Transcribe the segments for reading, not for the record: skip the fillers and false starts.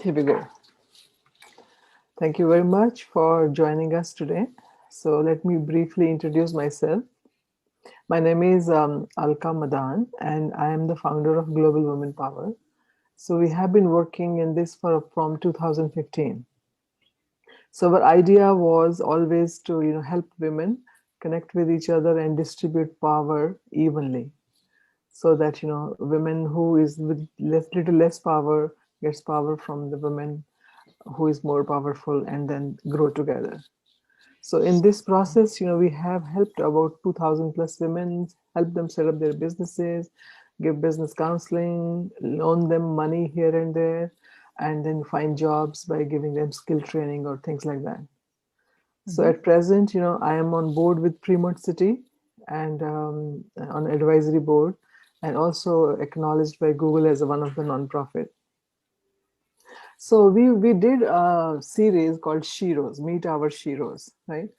Here we go. Thank you very much for joining us today. So let me briefly introduce myself. My name is Alka Madan, and I am the founder of Global Women Power. So we have been working in this from 2015. So our idea was always to help women connect with each other and distribute power evenly, so that women who is with little less power gets power from the women who is more powerful, and then grow together. So in this process, we have helped about 2,000 plus women, help them set up their businesses, give business counseling, loan them money here and there, and then find jobs by giving them skill training or things like that. So at present, I am on board with Fremont City and on advisory board, and also acknowledged by Google as one of the nonprofit. So we did a series called Sheroes, Meet Our Sheroes, right?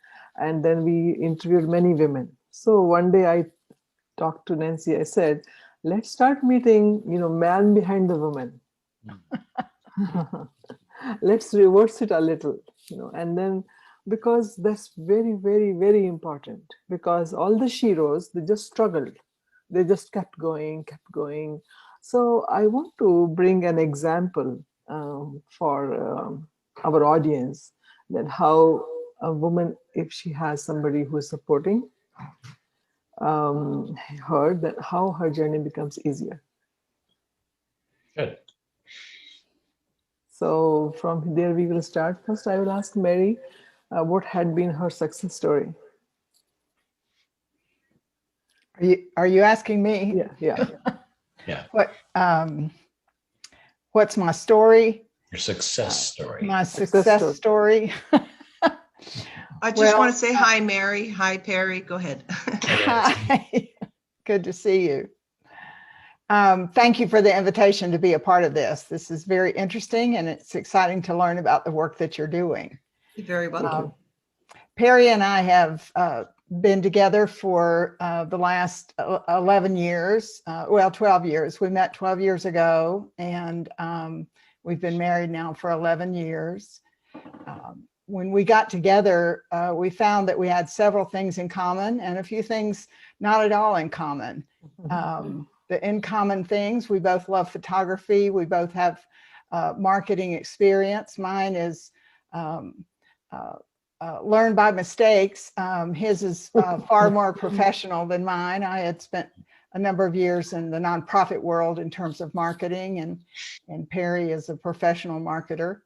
And then we interviewed many women. So one day I talked to Nancy. I said, let's start meeting, man behind the woman. Let's reverse it a little, and then, because that's very, very, very important, because all the Sheroes, they just struggled. They just kept going, kept going. So I want to bring an example for our audience, that how a woman, if she has somebody who is supporting her, that how her journey becomes easier. Good. So from there we will start. First, I will ask Mary what had been her success story. Are you asking me? Yeah. What's my story? Your success story. My success story. I just want to say hi, Mary. Hi, Perry. Go ahead. Hi. Good to see you. Thank you for the invitation to be a part of this. This is very interesting, and it's exciting to learn about the work that you're doing. You're very welcome. Perry and I have been together for the last 11 years, 12 years. We met 12 years ago, and we've been married now for 11 years. When we got together, we found that we had several things in common and a few things not at all in common. The in common things, we both love photography. We both have marketing experience. Mine is learned by mistakes. His is far more professional than mine. I had spent a number of years in the nonprofit world in terms of marketing, and Perry is a professional marketer,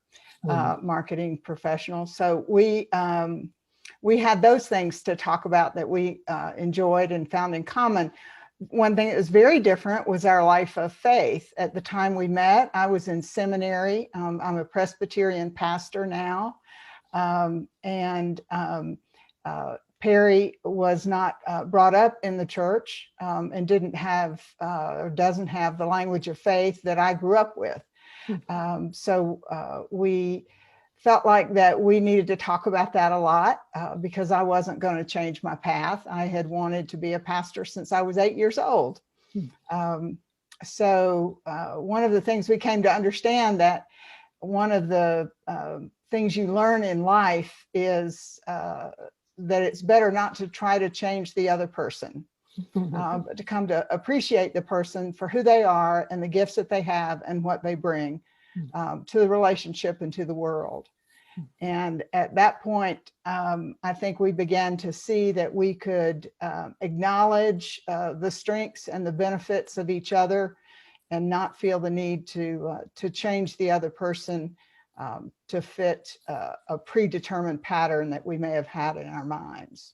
marketing professional. So we had those things to talk about that we enjoyed and found in common. One thing that was very different was our life of faith. At the time we met, I was in seminary. I'm a Presbyterian pastor now. Perry was not brought up in the church and didn't have or doesn't have the language of faith that I grew up with. So we felt like that we needed to talk about that a lot because I wasn't going to change my path. I had wanted to be a pastor since I was 8 years old. So one of the things we came to understand, that one of the things you learn in life is that it's better not to try to change the other person, but to come to appreciate the person for who they are and the gifts that they have and what they bring to the relationship and to the world. And at that point, I think we began to see that we could acknowledge the strengths and the benefits of each other and not feel the need to change the other person to fit a predetermined pattern that we may have had in our minds.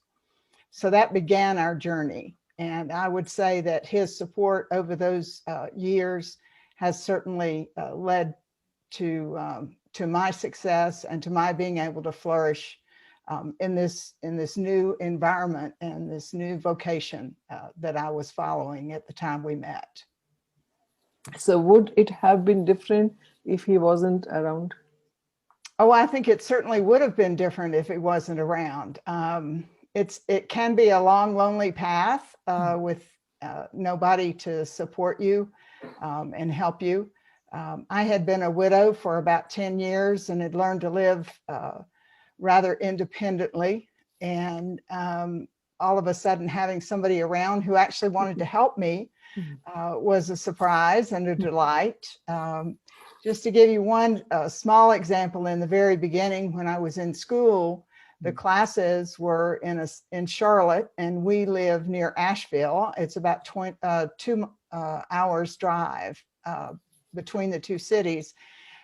So that began our journey. And I would say that his support over those years has certainly led to my success and to my being able to flourish in this new environment and this new vocation that I was following at the time we met. So would it have been different if he wasn't around? Oh, I think it certainly would have been different if he wasn't around. It can be a long, lonely path with nobody to support you and help you. I had been a widow for about 10 years and had learned to live rather independently. And all of a sudden having somebody around who actually wanted to help me was a surprise and a delight. Just to give you one small example, in the very beginning when I was in school, the classes were in Charlotte, and we live near Asheville. It's about 2 hours drive between the two cities.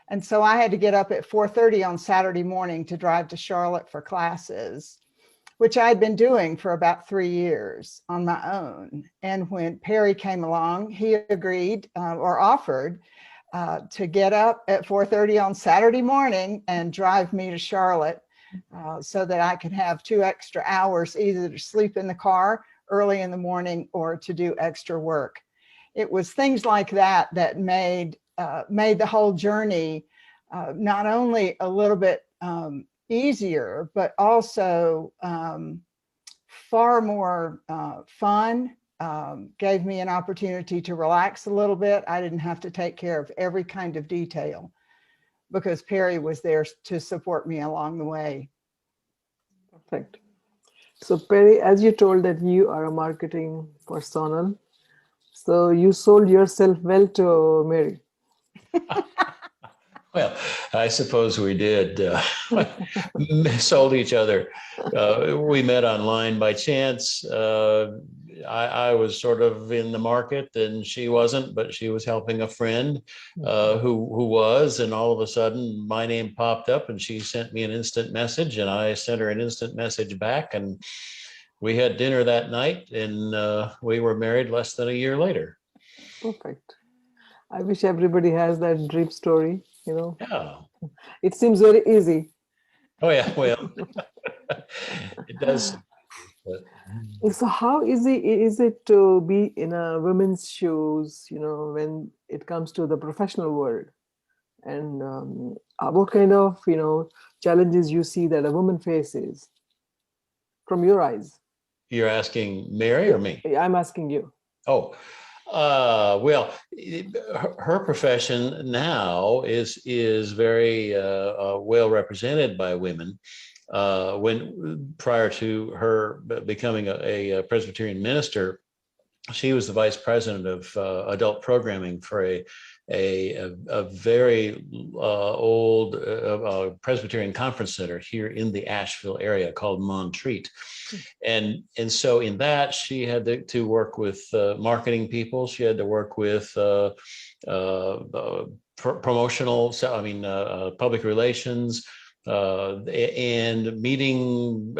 And so I had to get up at 4:30 on Saturday morning to drive to Charlotte for classes, which I'd been doing for about 3 years on my own. And when Perry came along, he agreed or offered to get up at 4:30 on Saturday morning and drive me to Charlotte so that I could have 2 extra hours either to sleep in the car early in the morning or to do extra work. It was things like that that made the whole journey not only a little bit easier, but also far more fun, gave me an opportunity to relax a little bit. I didn't have to take care of every kind of detail because Perry was there to support me along the way. Perfect. So Perry, as you told that you are a marketing personnel, so you sold yourself well to Mary. Well, I suppose we did. Sold each other. We met online by chance. I was sort of in the market and she wasn't, but she was helping a friend who was, and all of a sudden my name popped up and she sent me an instant message and I sent her an instant message back, and we had dinner that night, and we were married less than a year later. Perfect. I wish everybody has that dream story, you know. Yeah. It seems very easy. Oh, yeah. Well, it does. But So how easy is it to be in a woman's shoes, you know, when it comes to the professional world? And what kind of, you know, challenges you see that a woman faces from your eyes? you're asking Mary or me? I'm asking you. Oh, well, her profession now is very well represented by women. When prior to her becoming a Presbyterian minister, she was the vice president of adult programming for a very old Presbyterian conference center here in the Asheville area called Montreat. And so in that, she had to work with marketing people. She had to work with promotional, public relations, and meeting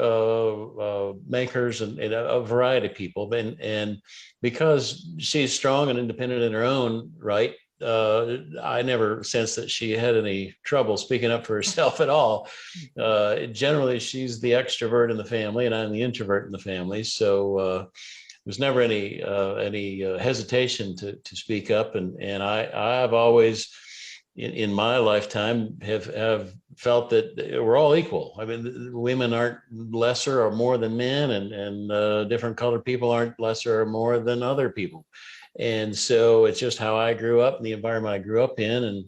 makers and a variety of people. And because she's strong and independent in her own right, I never sensed that she had any trouble speaking up for herself at all. Generally, she's the extrovert in the family, and I'm the introvert in the family. So there's never any hesitation to speak up. And I've always, in my lifetime, have felt that we're all equal. I mean, women aren't lesser or more than men, and different colored people aren't lesser or more than other people. And so it's just how I grew up and the environment I grew up in,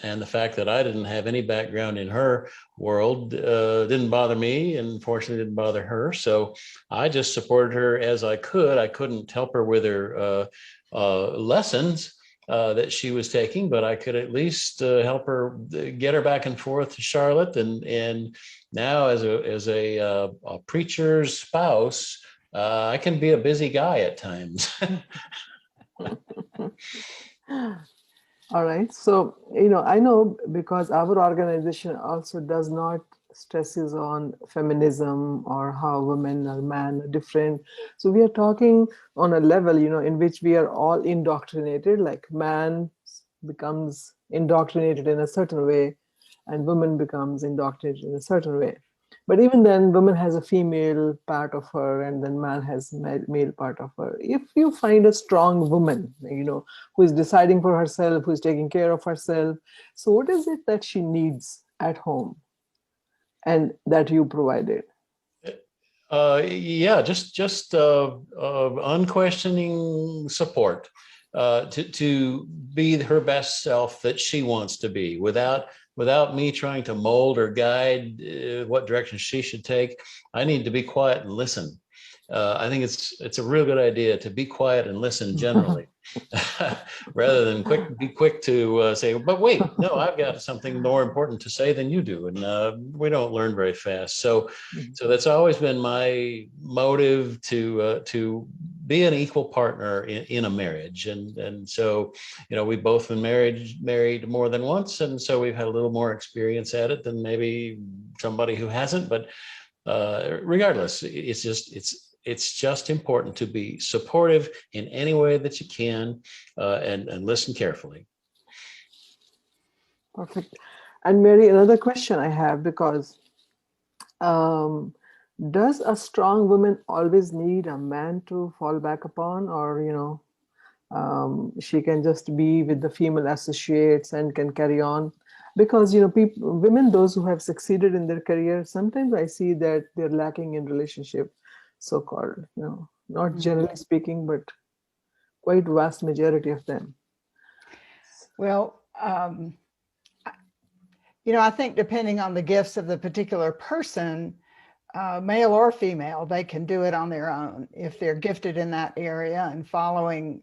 and the fact that I didn't have any background in her world didn't bother me, and fortunately didn't bother her. So I just supported her as I could. I couldn't help her with her lessons that she was taking, but I could at least help her get her back and forth to Charlotte. And now as a preacher's spouse, I can be a busy guy at times. All right. So, you know, I know because our organization also does not stresses on feminism or how women or men are different. So we are talking on a level, you know, in which we are all indoctrinated, like man becomes indoctrinated in a certain way and woman becomes indoctrinated in a certain way. But even then, woman has a female part of her, and then man has male part of her. If you find a strong woman, you know, who is deciding for herself, who is taking care of herself, so what is it that she needs at home, and that you provided? Yeah, just unquestioning support. to be her best self that she wants to be, without me trying to mold or guide what direction she should take. I need to be quiet and listen. I think it's a real good idea to be quiet and listen generally, rather than be quick to say, but wait, no, I've got something more important to say than you do. And we don't learn very fast. So that's always been my motive, to be an equal partner in a marriage. And so, we've both been married more than once. And so we've had a little more experience at it than maybe somebody who hasn't. But regardless, it's just important to be supportive in any way that you can, and listen carefully. Perfect. And Mary, another question I have, because does a strong woman always need a man to fall back upon, or she can just be with the female associates and can carry on? Because women, those who have succeeded in their career, sometimes I see that they're lacking in relationship, so-called, not generally speaking, but quite vast majority of them. Well, I think depending on the gifts of the particular person, male or female, they can do it on their own if they're gifted in that area and following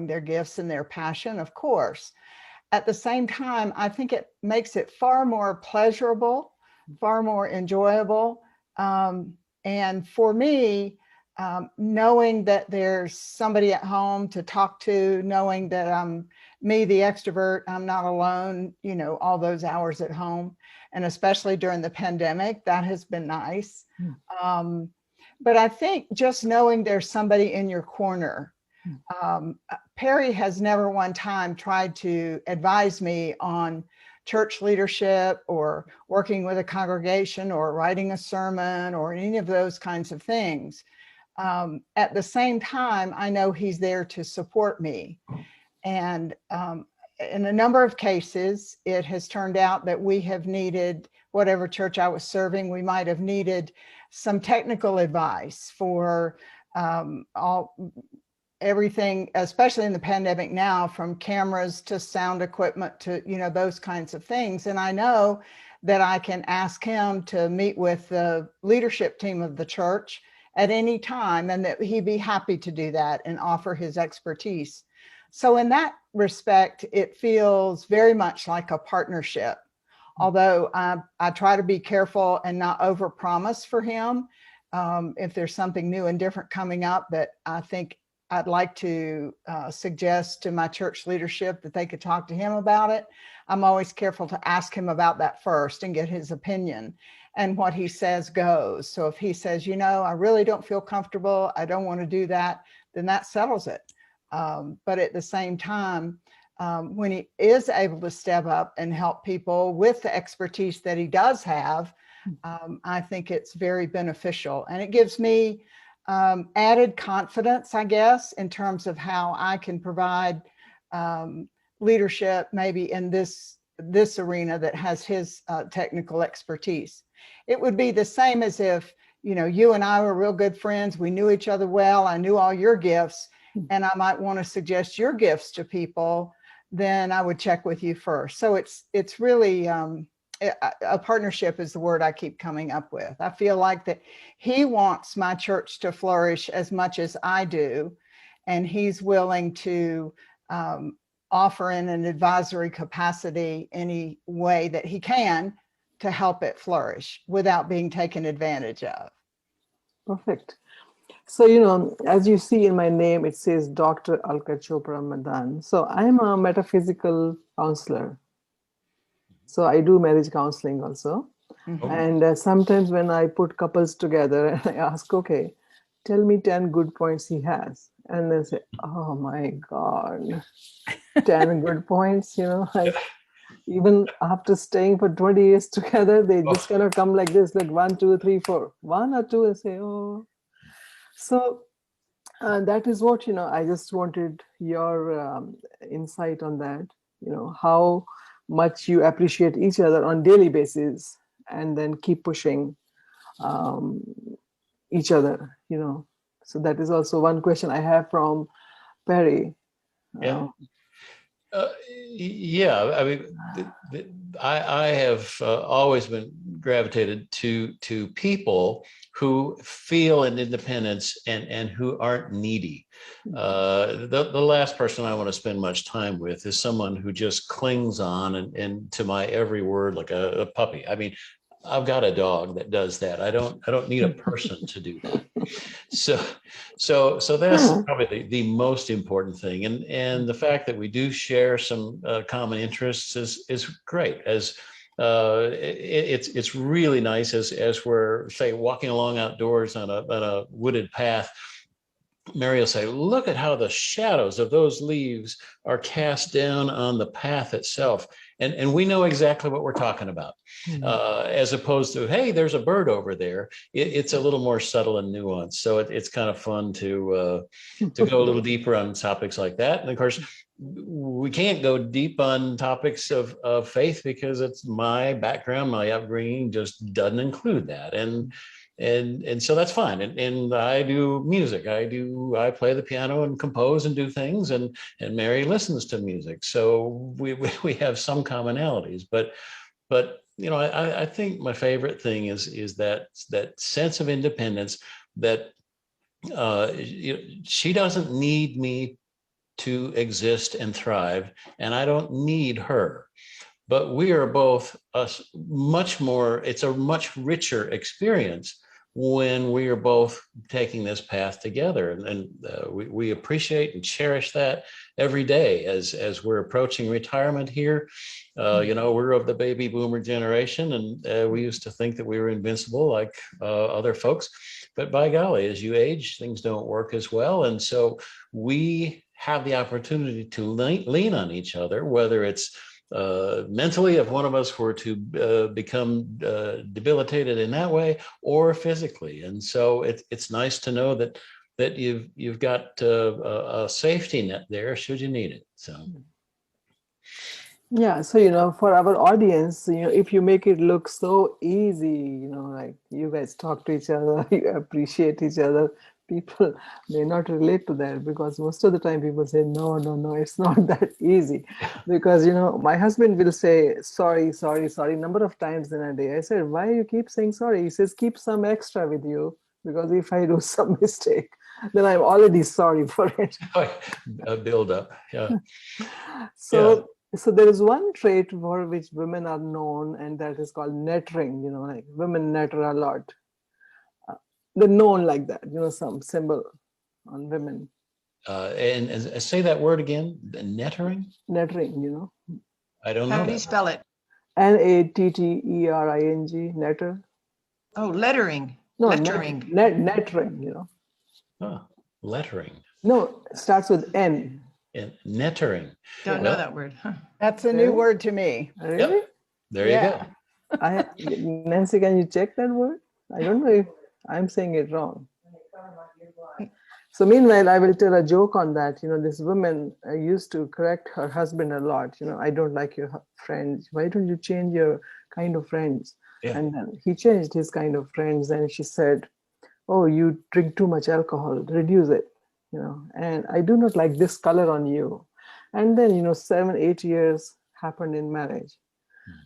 their gifts and their passion, of course. At the same time, I think it makes it far more pleasurable, far more enjoyable. And for me, knowing that there's somebody at home to talk to, knowing that I'm me, the extrovert, I'm not alone, all those hours at home. And especially during the pandemic, that has been nice. But I think just knowing there's somebody in your corner. Perry has never one time tried to advise me on church leadership or working with a congregation or writing a sermon or any of those kinds of things. At the same time, I know he's there to support me. And in a number of cases, it has turned out that we have needed, whatever church I was serving, we might have needed some technical advice for everything, especially in the pandemic now, from cameras to sound equipment to, those kinds of things. And I know that I can ask him to meet with the leadership team of the church at any time, and that he'd be happy to do that and offer his expertise. So in that respect, it feels very much like a partnership. Although I try to be careful and not overpromise for him if there's something new and different coming up that I think I'd like to suggest to my church leadership that they could talk to him about it. I'm always careful to ask him about that first and get his opinion, and what he says goes. So if he says, I really don't feel comfortable, I don't want to do that, then that settles it. But at the same time, when he is able to step up and help people with the expertise that he does have, I think it's very beneficial. And it gives me added confidence, I guess, in terms of how I can provide leadership maybe in this arena that has his technical expertise. It would be the same as if, you and I were real good friends. We knew each other well. I knew all your gifts, and I might want to suggest your gifts to people. Then I would check with you first. So it's really a partnership is the word I keep coming up with. I feel like that he wants my church to flourish as much as I do, and he's willing to offer in an advisory capacity any way that he can to help it flourish without being taken advantage of. Perfect. So, as you see in my name, it says Dr. Alka Chopra Madan. So I'm a metaphysical counselor. So I do marriage counseling also. Mm-hmm. And sometimes when I put couples together and I ask, okay, tell me 10 good points he has. And they say, oh my God, 10 good points, even after staying for 20 years together, they just kind of come like this, like 1, 2, 3, 4. 1 or 2, and say, oh. So that is what, I just wanted your insight on that, how much you appreciate each other on daily basis and then keep pushing each other, So that is also one question I have from Perry. Yeah. Yeah, I mean, I have always been gravitated to people who feel an independence and who aren't needy. The last person I want to spend much time with is someone who just clings on and to my every word like a puppy. I mean, I've got a dog that does that. I don't need a person to do that. So that's probably the most important thing, and the fact that we do share some common interests is great. As it's really nice as we're, say, walking along outdoors on a wooded path. Mary will say, look at how the shadows of those leaves are cast down on the path itself. And we know exactly what we're talking about, as opposed to, hey, there's a bird over there. It's a little more subtle and nuanced. So it's kind of fun to go a little deeper on topics like that. And of course, we can't go deep on topics of faith because it's my background, my upbringing just doesn't include that. And so that's fine. And I do music. I play the piano and compose and do things. And Mary listens to music. So we have some commonalities. But I think my favorite thing is that sense of independence that she doesn't need me to exist and thrive, and I don't need her. But we are both much more. It's a much richer experience when we are both taking this path together, and we appreciate and cherish that every day as we're approaching retirement here. We're of the baby boomer generation, and we used to think that we were invincible like other folks, but by golly, as you age, things don't work as well, and so we have the opportunity to lean on each other, whether it's mentally, if one of us were to become debilitated in that way, or physically. And so it's nice to know that you've got a safety net there should you need it. So. Yeah, so for our audience, if you make it look so easy, like you guys talk to each other, you appreciate each other, people may not relate to that, because most of the time people say, no, it's not that easy. Because, my husband will say, sorry, number of times in a day. I said, why you keep saying sorry? He says, keep some extra with you, because if I do some mistake, then I'm already sorry for it. A build up. Yeah. So there is one trait for which women are known, and that is called nettering. Like women netter a lot. They're known like that. Some symbol on women. And say that word again. Nettering. Nettering. I don't know. How do you spell it? Nattering. Netter. Oh, lettering. No, lettering. Nettering. Oh, lettering. No, it starts with N. And nettering. Don't know that word. Huh. That's a new word to me. Really? Yep. There you go. Nancy, can you check that word? I don't know if I'm saying it wrong. So meanwhile, I will tell a joke on that. This woman used to correct her husband a lot. I don't like your friends. Why don't you change your kind of friends? Yeah. And then he changed his kind of friends. And she said, oh, you drink too much alcohol, reduce it. And I do not like this color on you. And then, 7-8 years happened in marriage.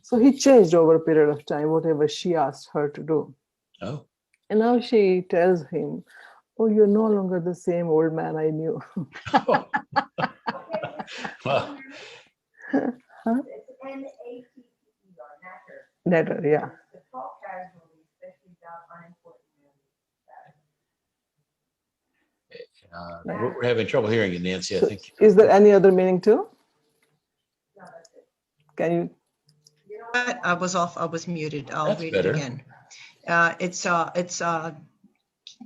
So he changed over a period of time, whatever she asked her to do. Oh. And now she tells him, oh, you're no longer the same old man I knew. Well. Huh? It's N-A-T-T-E-R, Netter, yeah. To talk casually, especially about unimportant We're having trouble hearing you, Nancy. I think. Is there any other meaning too? Can you? You know what? I was off. I was muted. I'll That's read better. it again.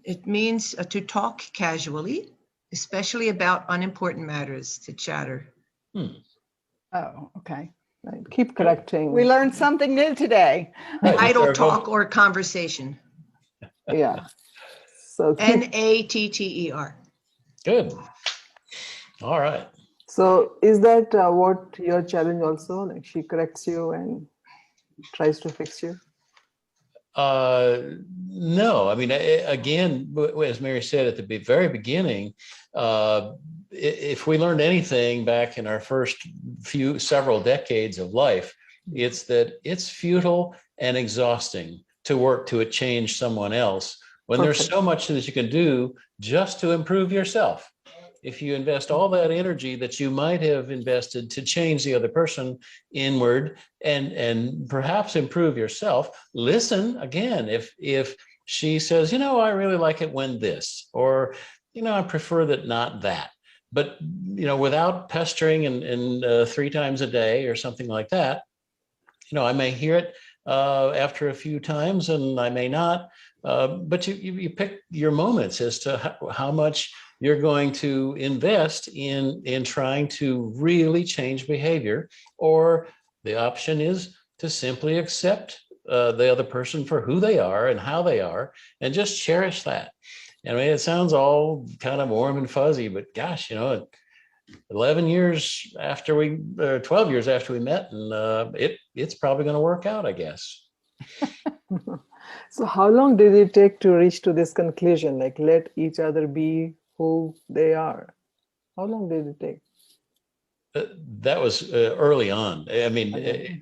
It means to talk casually, especially about unimportant matters, to chatter. Oh, okay. Right. Keep correcting. We learned something new today. Right. Idle talk or conversation. Yeah. So N-A-T-T-E-R. Good. All right. So is that what your challenge also? Like she corrects you and tries to fix you? Uh, no, I mean, again, as Mary said at the very beginning, if we learned anything back in our first several decades of life, it's that it's futile and exhausting to work to change someone else when there's Perfect. so much that you can do just to improve yourself. If you invest all that energy that you might have invested to change the other person inward and perhaps improve yourself, listen again. If she says, I really like it when this, or I prefer that, not that, but without pestering and 3 times a day or something like that, I may hear it after a few times, and I may not. But you pick your moments as to how much you're going to invest in trying to really change behavior, or the option is to simply accept the other person for who they are and how they are, and just cherish that. I mean, it sounds all kind of warm and fuzzy, but gosh, 11 years after 12 years after we met, and it's probably going to work out, I guess. So how long did it take to reach to this conclusion, like let each other be who they are? How long did it take? That was early on. I mean, Okay.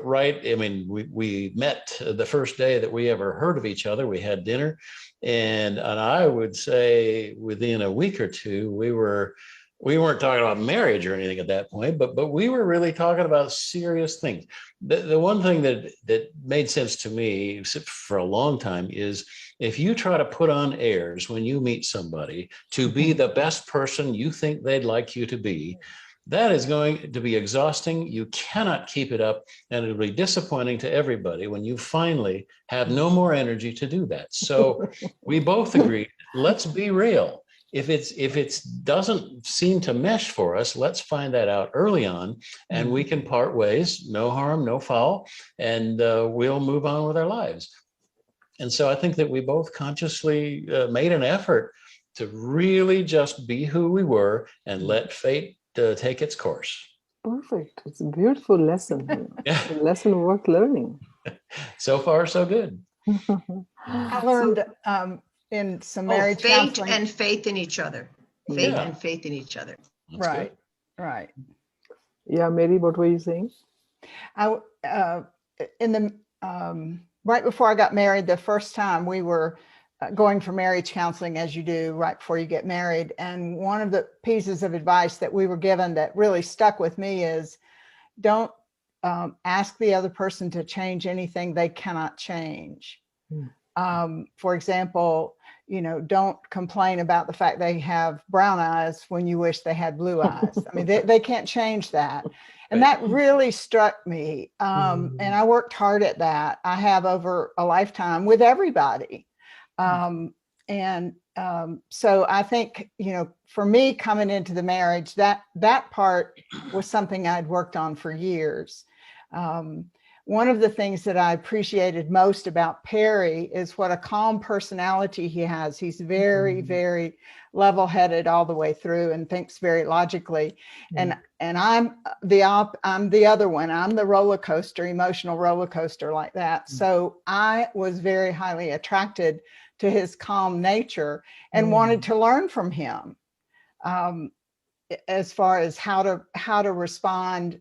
right. I mean, we met the first day that we ever heard of each other. We had dinner, and I would say within a week or two, we weren't talking about marriage or anything at that point, but we were really talking about serious things. The one thing that made sense to me for a long time is, if you try to put on airs when you meet somebody to be the best person you think they'd like you to be, that is going to be exhausting. You cannot keep it up, and it'll be disappointing to everybody when you finally have no more energy to do that. So we both agreed, let's be real. If it doesn't seem to mesh for us, let's find that out early on, and we can part ways. No harm, no foul, and we'll move on with our lives. And so I think that we both consciously made an effort to really just be who we were and let fate take its course. Perfect. It's a beautiful lesson. A lesson worth learning. So far, so good. I learned in some marriage fate counseling. and faith in each other. Faith and faith in each other. That's right, good. right. Yeah, Mary, what were you saying? I in the right before I got married, the first time we were going for marriage counseling, as you do right before you get married. And one of the pieces of advice that we were given that really stuck with me is, don't ask the other person to change anything they cannot change. For example, don't complain about the fact they have brown eyes when you wish they had blue eyes. I mean, they can't change that. And that really struck me. And I worked hard at that. I have over a lifetime with everybody. So I think, for me coming into the marriage, that part was something I'd worked on for years. One of the things that I appreciated most about Perry is what a calm personality he has. He's very, very level-headed all the way through and thinks very logically. And I'm the other one. I'm the emotional roller coaster like that. So I was very highly attracted to his calm nature and wanted to learn from him. As far as how to respond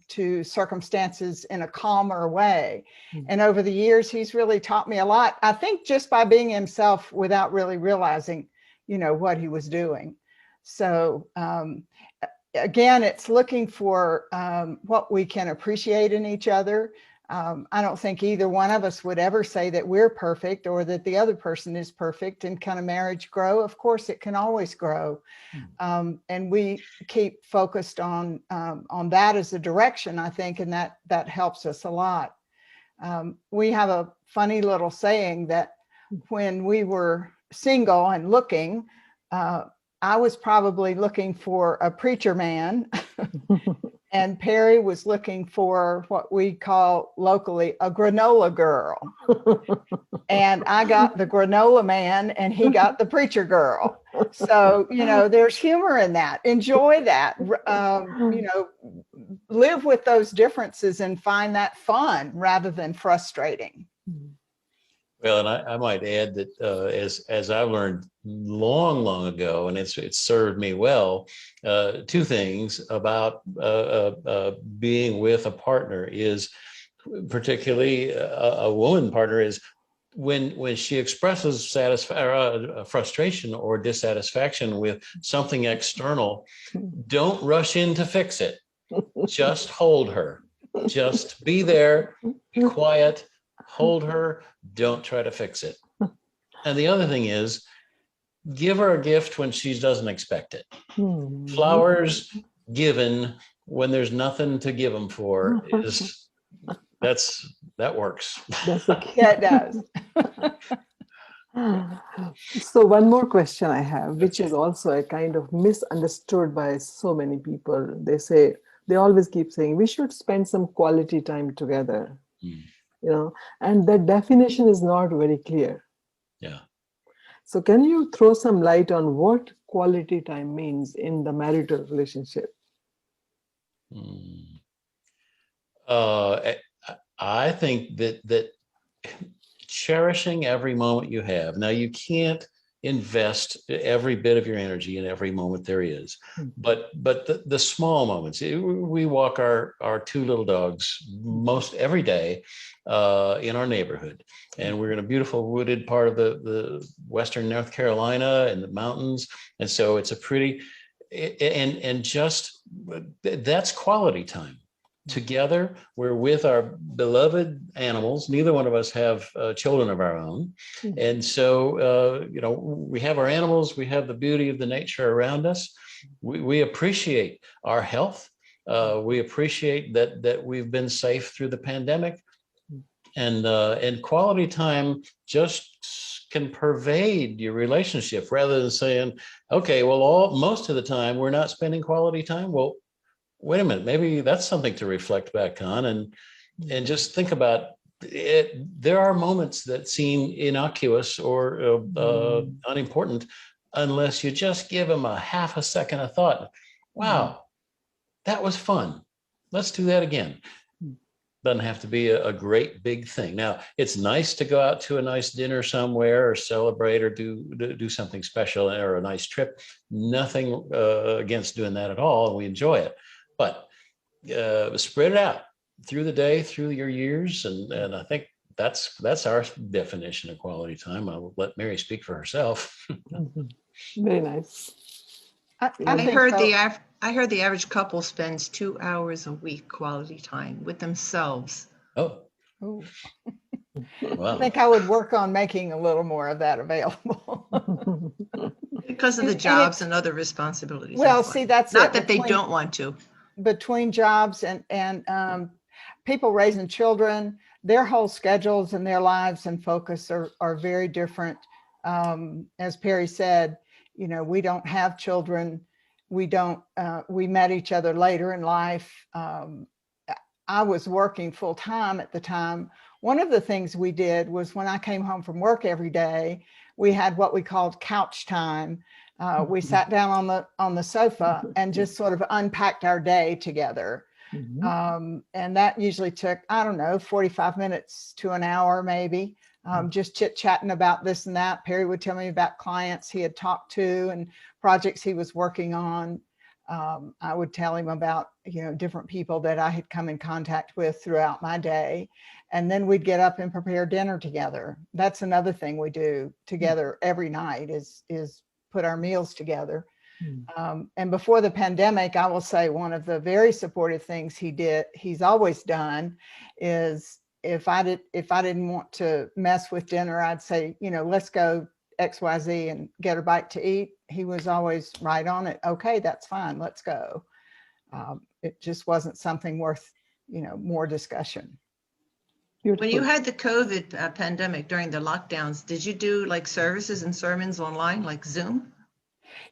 to circumstances in a calmer way. And over the years, he's really taught me a lot, I think, just by being himself without really realizing, what he was doing. So again, it's looking for what we can appreciate in each other. I don't think either one of us would ever say that we're perfect or that the other person is perfect. And can a marriage grow? Of course, it can always grow. And we keep focused on that as a direction, I think, and that helps us a lot. We have a funny little saying that when we were single and looking, I was probably looking for a preacher man. And Perry was looking for what we call locally a granola girl. And I got the granola man and he got the preacher girl. So, there's humor in that. Enjoy that. Live with those differences and find that fun rather than frustrating. Well, and I might add that as I've learned long ago, and it's served me well. Two things about being with a partner is, particularly a woman partner, is when she expresses frustration or dissatisfaction with something external, don't rush in to fix it. Just hold her. Just be there, be quiet, hold her, don't try to fix it. And the other thing is, give her a gift when she doesn't expect it. Flowers given when there's nothing to give them for is that works. That's the key. Yeah, it does. So one more question I have, which is also a kind of misunderstood by so many people. They always keep saying we should spend some quality time together, and that definition is not very clear. Yeah. So can you throw some light on what quality time means in the marital relationship? I think that cherishing every moment you have. Now, you can't invest every bit of your energy in every moment there is, but the small moments. We walk our two little dogs most every day in our neighborhood, and we're in a beautiful wooded part of the western North Carolina and the mountains, and so it's a pretty and just that's quality time. Together, we're with our beloved animals. Neither one of us have children of our own. And so, we have our animals, we have the beauty of the nature around us. We appreciate our health. We appreciate that we've been safe through the pandemic. And quality time just can pervade your relationship rather than saying, okay, well, most of the time we're not spending quality time. Well, wait a minute, maybe that's something to reflect back on and just think about it. There are moments that seem innocuous or unimportant unless you just give them a half a second of thought. Wow, that was fun. Let's do that again. Doesn't have to be a great big thing. Now, it's nice to go out to a nice dinner somewhere or celebrate or do something special or a nice trip. Nothing against doing that at all. And we enjoy it. But spread it out through the day, through your years. And I think that's our definition of quality time. I'll let Mary speak for herself. Very nice. I heard the average couple spends 2 hours a week quality time with themselves. Oh. Ooh. Wow. I think I would work on making a little more of that available. Because of the jobs and other responsibilities. Well, see, that's not it. that they don't want to. Between jobs and people raising children, their whole schedules and their lives and focus are very different. As Perry said, we don't have children. We met each other later in life. I was working full time at the time. One of the things we did was when I came home from work every day, we had what we called couch time. We sat down on the sofa and just sort of unpacked our day together. And that usually took, 45 minutes to an hour, maybe, just chit-chatting about this and that. Perry would tell me about clients he had talked to and projects he was working on. I would tell him about, different people that I had come in contact with throughout my day. And then we'd get up and prepare dinner together. That's another thing we do together every night is put our meals together. And before the pandemic, I will say one of the very supportive things he's always done is if I didn't want to mess with dinner, I'd say, let's go XYZ and get a bite to eat. He was always right on it. Okay, that's fine. Let's go. It just wasn't something worth, more discussion. When you had the COVID pandemic during the lockdowns, did you do like services and sermons online, like Zoom?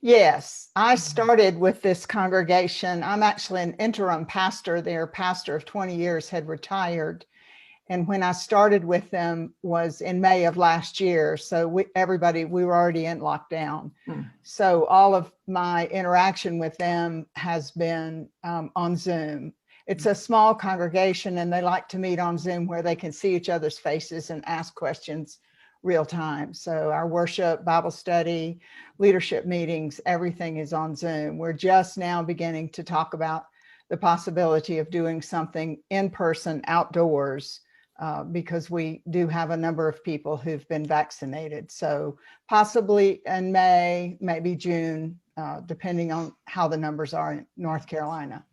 Yes, I started with this congregation. I'm actually an interim pastor. Their pastor of 20 years had retired. And when I started with them was in May of last year. So we were already in lockdown. So all of my interaction with them has been on Zoom. It's a small congregation and they like to meet on Zoom where they can see each other's faces and ask questions real time. So our worship, Bible study, leadership meetings, everything is on Zoom. We're just now beginning to talk about the possibility of doing something in person outdoors, because we do have a number of people who've been vaccinated. So possibly in May, maybe June, depending on how the numbers are in North Carolina.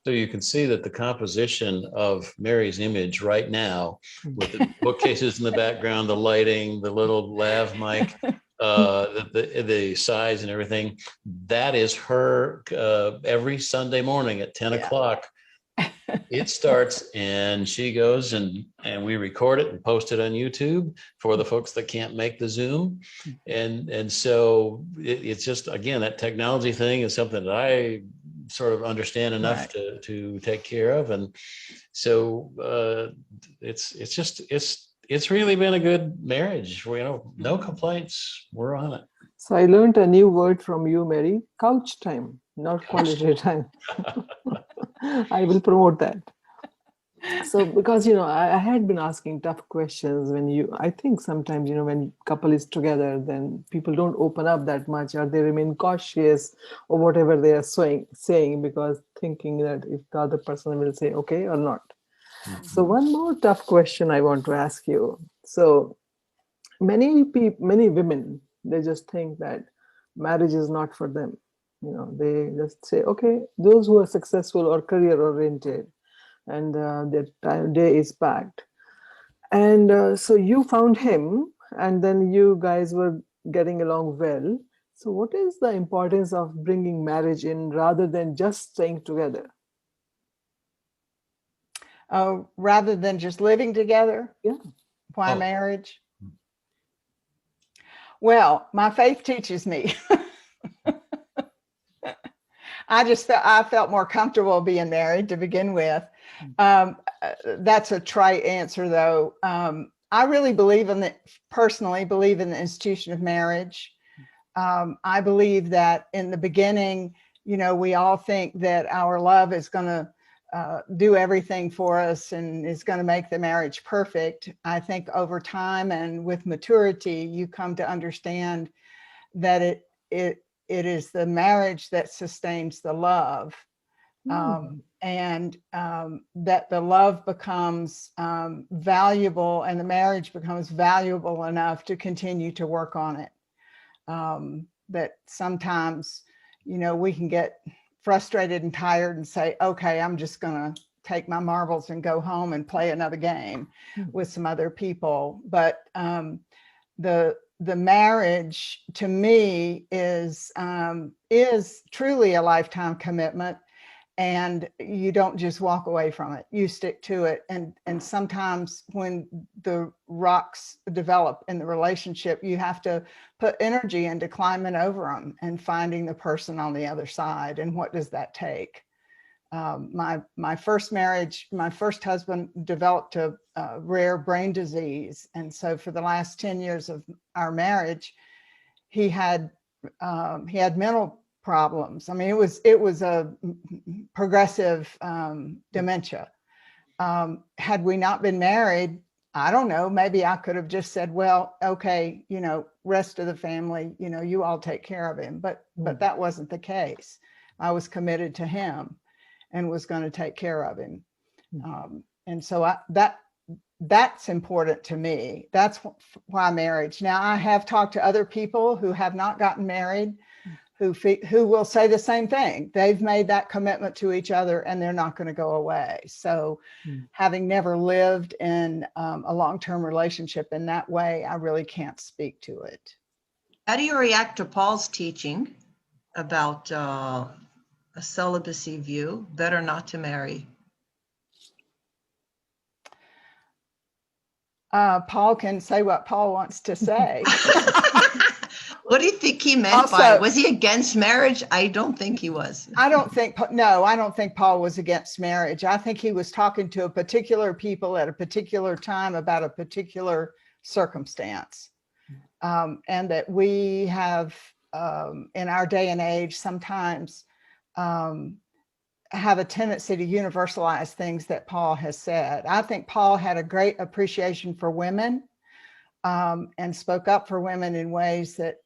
So you can see that the composition of Mary's image right now, with the bookcases in the background, the lighting, the little lav mic, the size and everything, that is her every Sunday morning at 10 o'clock. It starts and she goes and we record it and post it on YouTube for the folks that can't make the Zoom. And so it's just, again, that technology thing is something that I sort of understand enough to take care of. And so it's really been a good marriage. No complaints. We're on it. So I learned a new word from you, Mary: couch time, not quality time. I will promote that. So because, I had been asking tough questions I think sometimes, when couple is together, then people don't open up that much, or they remain cautious or whatever they are saying, because thinking that if the other person will say okay or not. Mm-hmm. So one more tough question I want to ask you. So many women, they just think that marriage is not for them. They just say, okay, those who are successful or career oriented, and their day is packed. And so you found him, and then you guys were getting along well. So what is the importance of bringing marriage in rather than just staying together? Rather than just living together? Yeah. Why marriage? Well, my faith teaches me. I felt more comfortable being married to begin with. That's a trite answer, though. I really personally believe in the institution of marriage. I believe that in the beginning, we all think that our love is going to do everything for us and is going to make the marriage perfect. I think over time and with maturity, you come to understand that it is the marriage that sustains the love. And that the love becomes valuable and the marriage becomes valuable enough to continue to work on it. That sometimes, we can get frustrated and tired and say, okay, I'm just going to take my marbles and go home and play another game with some other people. But the marriage to me is truly a lifetime commitment. And you don't just walk away from it, you stick to it. And sometimes when the rocks develop in the relationship, you have to put energy into climbing over them and finding the person on the other side. And what does that take? My first marriage, my first husband developed a rare brain disease. And so for the last 10 years of our marriage, he had mental problems. I mean, it was a progressive dementia. Had we not been married, I don't know, maybe I could have just said, well, okay, rest of the family, you all take care of him. But that wasn't the case. I was committed to him and was going to take care of him. And so that's important to me. That's why marriage. Now, I have talked to other people who have not gotten married, who will say the same thing. They've made that commitment to each other and they're not going to go away. So having never lived in a long-term relationship in that way, I really can't speak to it. How do you react to Paul's teaching about a celibacy view, better not to marry? Paul can say what Paul wants to say. What do you think he meant by it? Was he against marriage? I don't think he was. I don't think Paul was against marriage. I think he was talking to a particular people at a particular time about a particular circumstance. And that we have, in our day and age, sometimes have a tendency to universalize things that Paul has said. I think Paul had a great appreciation for women. and spoke up for women in ways that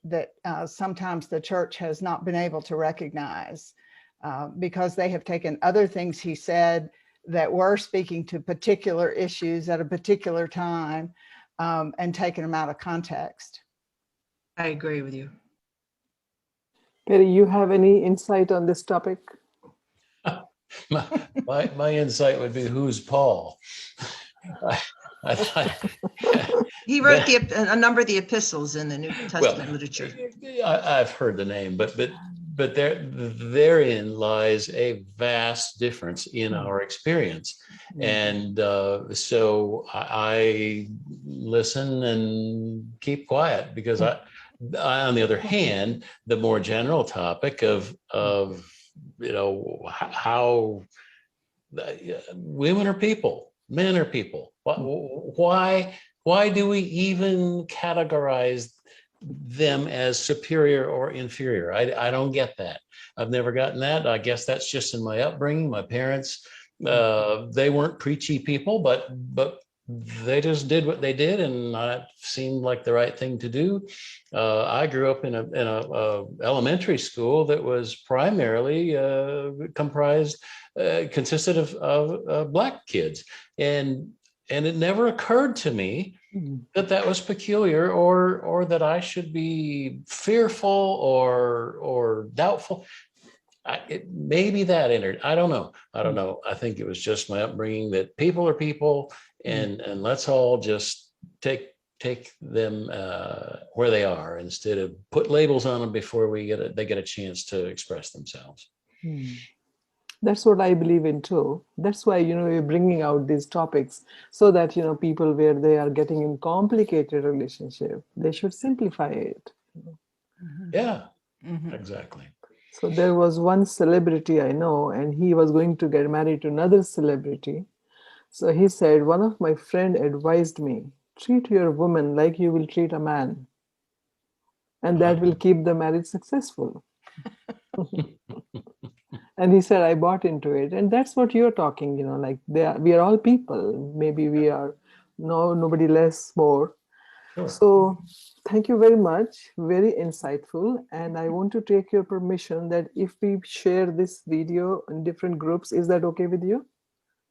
sometimes the church has not been able to recognize, because they have taken other things he said that were speaking to particular issues at a particular time, and taken them out of context. I agree with you. Perry, you have any insight on this topic? My insight would be, who's Paul? He wrote a number of the epistles in the New Testament literature. I've heard the name, but therein lies a vast difference in our experience. And so I listen and keep quiet, because I, on the other hand, the more general topic of how women are people, men are people. Why do we even categorize them as superior or inferior? I don't get that. I've never gotten that. I guess that's just in my upbringing. My parents, they weren't preachy people, but they just did what they did, and it seemed like the right thing to do. I grew up in a elementary school that was primarily consisted of Black kids, and it never occurred to me that was peculiar, or that I should be fearful or doubtful. Maybe that entered. I don't know. I think it was just my upbringing, that people are people, and let's all just take them where they are, instead of put labels on them before they get a chance to express themselves. That's what I believe in too. That's why, we're bringing out these topics, so that, people, where they are getting in complicated relationship, they should simplify it. Yeah, exactly. So there was one celebrity I know, and he was going to get married to another celebrity. So he said, one of my friend advised me, treat your woman like you will treat a man, and that will keep the marriage successful. And he said, I bought into it. And that's what you're talking, like we are all people. Maybe we are nobody less, more. Sure. So thank you very much. Very insightful. And I want to take your permission that if we share this video in different groups, is that okay with you?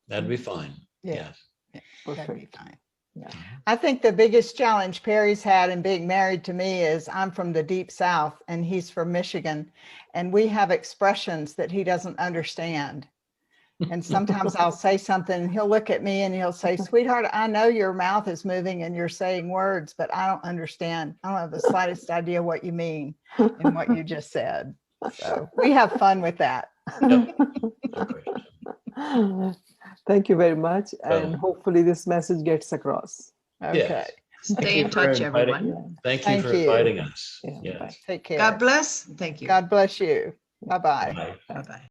That'd be fine. Yeah. Yes. That'd be fine. Yeah. I think the biggest challenge Perry's had in being married to me is I'm from the deep South and he's from Michigan, and we have expressions that he doesn't understand. And sometimes I'll say something and he'll look at me and he'll say, sweetheart, I know your mouth is moving and you're saying words, but I don't understand. I don't have the slightest idea what you mean in what you just said. So we have fun with that. Yep. Thank you very much. And hopefully this message gets across. Okay. Yes. Stay in touch, everyone. Thank you for inviting us. Yeah. Yes. Take care. God bless. Thank you. God bless you. Bye-bye. Bye. Bye-bye.